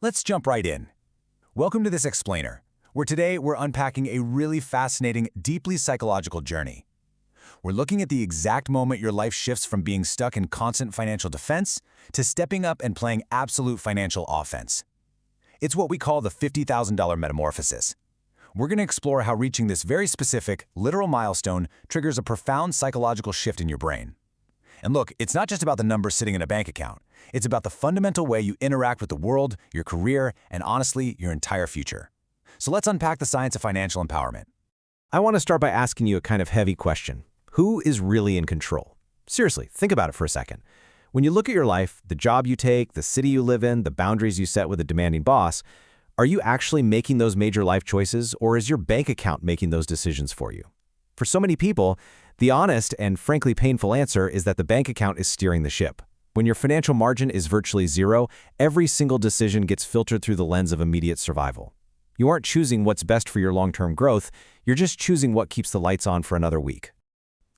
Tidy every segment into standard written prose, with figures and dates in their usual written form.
Let's jump right in. Welcome to this explainer, where today we're unpacking a really fascinating, deeply psychological journey. We're looking at the exact moment your life shifts from being stuck in constant financial defense to stepping up and playing absolute financial offense. It's what we call the $50,000 metamorphosis. We're going to explore how reaching this very specific, literal milestone triggers a profound psychological shift in your brain. And look, it's not just about the number sitting in a bank account. It's about the fundamental way you interact with the world, your career, and honestly, your entire future. So let's unpack the science of financial empowerment. I want to start by asking you a kind of heavy question. Who is really in control? Seriously, think about it for a second. When you look at your life, the job you take, the city you live in, the boundaries you set with a demanding boss, are you actually making those major life choices, or is your bank account making those decisions for you? For so many people, the honest and frankly painful answer is that the bank account is steering the ship. When your financial margin is virtually zero, every single decision gets filtered through the lens of immediate survival. You aren't choosing what's best for your long-term growth, you're just choosing what keeps the lights on for another week.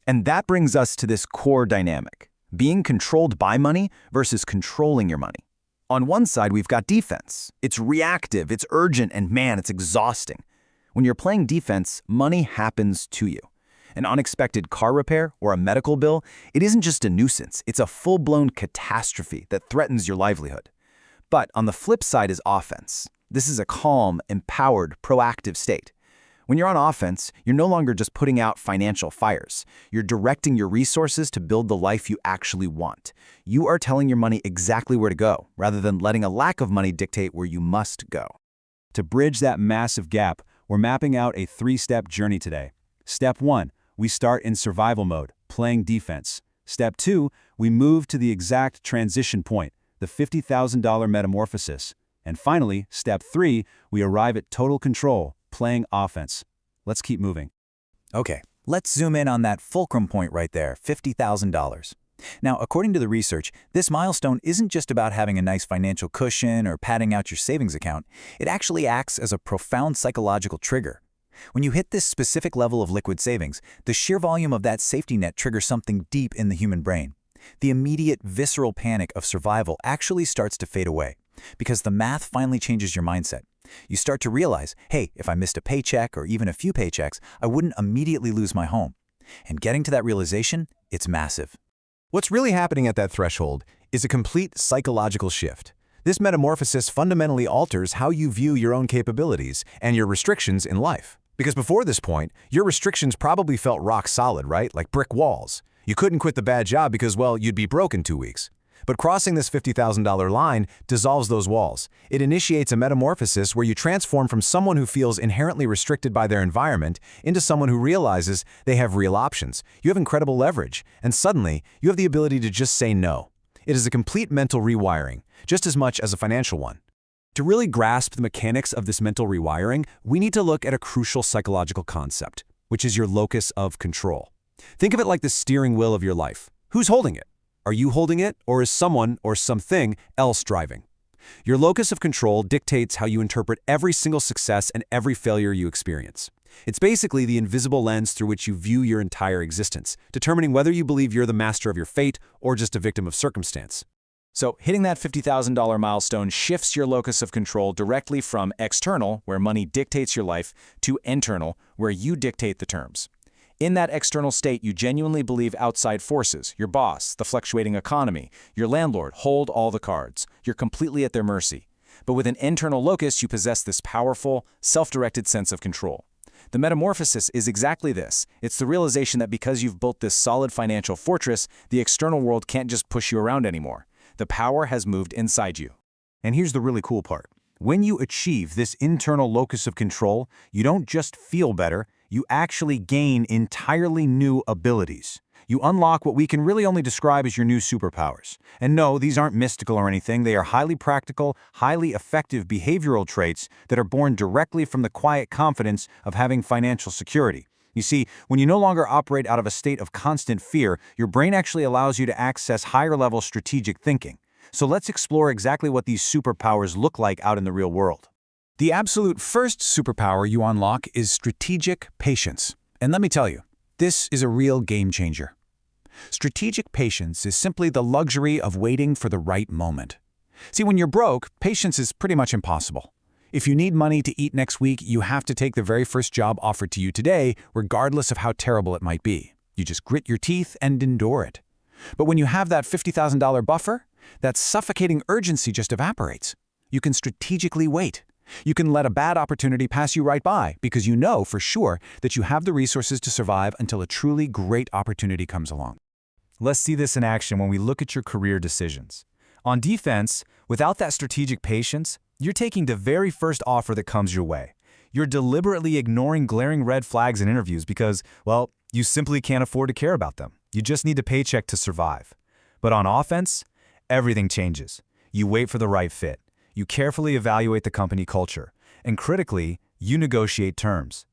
And that brings us to this core dynamic, being controlled by money versus controlling your money. On one side, we've got defense. It's reactive, it's urgent, and man, it's exhausting. When you're playing defense, money happens to you. An unexpected car repair or a medical bill, it isn't just a nuisance, it's a full-blown catastrophe that threatens your livelihood. But on the flip side is offense. This is a calm, empowered, proactive state. When you're on offense, you're no longer just putting out financial fires. You're directing your resources to build the life you actually want. You are telling your money exactly where to go, rather than letting a lack of money dictate where you must go. To bridge that massive gap, we're mapping out a three-step journey today. Step 1, we start in survival mode, playing defense. Step 2, we move to the exact transition point, the $50,000 metamorphosis. And finally, step 3, we arrive at total control, playing offense. Let's keep moving. Okay, let's zoom in on that fulcrum point right there, $50,000. Now, according to the research, this milestone isn't just about having a nice financial cushion or padding out your savings account. It actually acts as a profound psychological trigger. When you hit this specific level of liquid savings, the sheer volume of that safety net triggers something deep in the human brain. The immediate, visceral panic of survival actually starts to fade away, because the math finally changes your mindset. You start to realize, hey, if I missed a paycheck or even a few paychecks, I wouldn't immediately lose my home. And getting to that realization, it's massive. What's really happening at that threshold is a complete psychological shift. This metamorphosis fundamentally alters how you view your own capabilities and your restrictions in life. Because before this point, your restrictions probably felt rock solid, right? Like brick walls. You couldn't quit the bad job because, well, you'd be broke in 2 weeks. But crossing this $50,000 line dissolves those walls. It initiates a metamorphosis where you transform from someone who feels inherently restricted by their environment into someone who realizes they have real options. You have incredible leverage, and suddenly, you have the ability to just say no. It is a complete mental rewiring, just as much as a financial one. To really grasp the mechanics of this mental rewiring, we need to look at a crucial psychological concept, which is your locus of control. Think of it like the steering wheel of your life. Who's holding it? Are you holding it, or is someone or something else driving? Your locus of control dictates how you interpret every single success and every failure you experience. It's basically the invisible lens through which you view your entire existence, determining whether you believe you're the master of your fate or just a victim of circumstance. So hitting that $50,000 milestone shifts your locus of control directly from external, where money dictates your life, to internal, where you dictate the terms. In that external state, you genuinely believe outside forces, your boss, the fluctuating economy, your landlord, hold all the cards. You're completely at their mercy. But with an internal locus, you possess this powerful, self-directed sense of control. The metamorphosis is exactly this. It's the realization that because you've built this solid financial fortress, the external world can't just push you around anymore. The power has moved inside you. And here's the really cool part. When you achieve this internal locus of control, you don't just feel better, you actually gain entirely new abilities. You unlock what we can really only describe as your new superpowers. And no, these aren't mystical or anything. They are highly practical, highly effective behavioral traits that are born directly from the quiet confidence of having financial security. You see, when you no longer operate out of a state of constant fear, your brain actually allows you to access higher-level strategic thinking. So let's explore exactly what these superpowers look like out in the real world. The absolute first superpower you unlock is strategic patience. And let me tell you, this is a real game changer. Strategic patience is simply the luxury of waiting for the right moment. See, when you're broke, patience is pretty much impossible. If you need money to eat next week, you have to take the very first job offered to you today, regardless of how terrible it might be. You just grit your teeth and endure it. But when you have that $50,000 buffer, that suffocating urgency just evaporates. You can strategically wait. You can let a bad opportunity pass you right by because you know for sure that you have the resources to survive until a truly great opportunity comes along. Let's see this in action when we look at your career decisions. On defense, without that strategic patience, you're taking the very first offer that comes your way. You're deliberately ignoring glaring red flags in interviews because, well, you simply can't afford to care about them. You just need a paycheck to survive. But on offense, everything changes. You wait for the right fit. You carefully evaluate the company culture. And critically, you negotiate terms.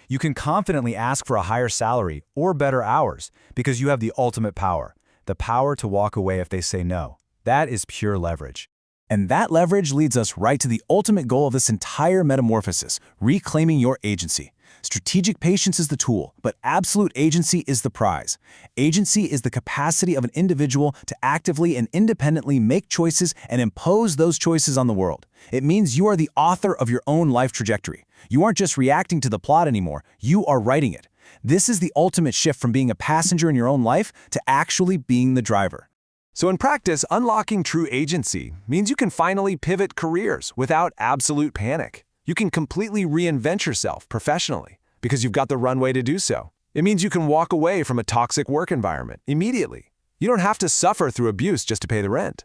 You can confidently ask for a higher salary or better hours because you have the ultimate power, the power to walk away if they say no. That is pure leverage. And that leverage leads us right to the ultimate goal of this entire metamorphosis, reclaiming your agency. Strategic patience is the tool, but absolute agency is the prize. Agency is the capacity of an individual to actively and independently make choices and impose those choices on the world. It means you are the author of your own life trajectory. You aren't just reacting to the plot anymore, you are writing it. This is the ultimate shift from being a passenger in your own life to actually being the driver. So in practice, unlocking true agency means you can finally pivot careers without absolute panic. You can completely reinvent yourself professionally because you've got the runway to do so. It means you can walk away from a toxic work environment immediately. You don't have to suffer through abuse just to pay the rent.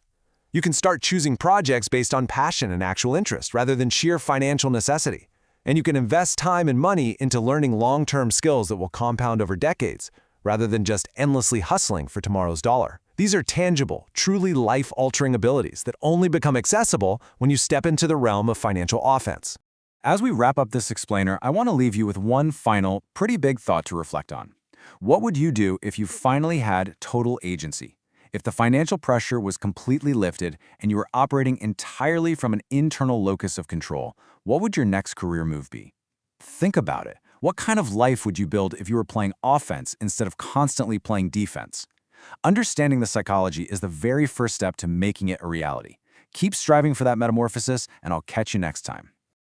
You can start choosing projects based on passion and actual interest rather than sheer financial necessity. And you can invest time and money into learning long-term skills that will compound over decades rather than just endlessly hustling for tomorrow's dollar. These are tangible, truly life-altering abilities that only become accessible when you step into the realm of financial offense. As we wrap up this explainer, I want to leave you with one final, pretty big thought to reflect on. What would you do if you finally had total agency? If the financial pressure was completely lifted and you were operating entirely from an internal locus of control, what would your next career move be? Think about it. What kind of life would you build if you were playing offense instead of constantly playing defense? Understanding the psychology is the very first step to making it a reality. Keep striving for that metamorphosis, and I'll catch you next time.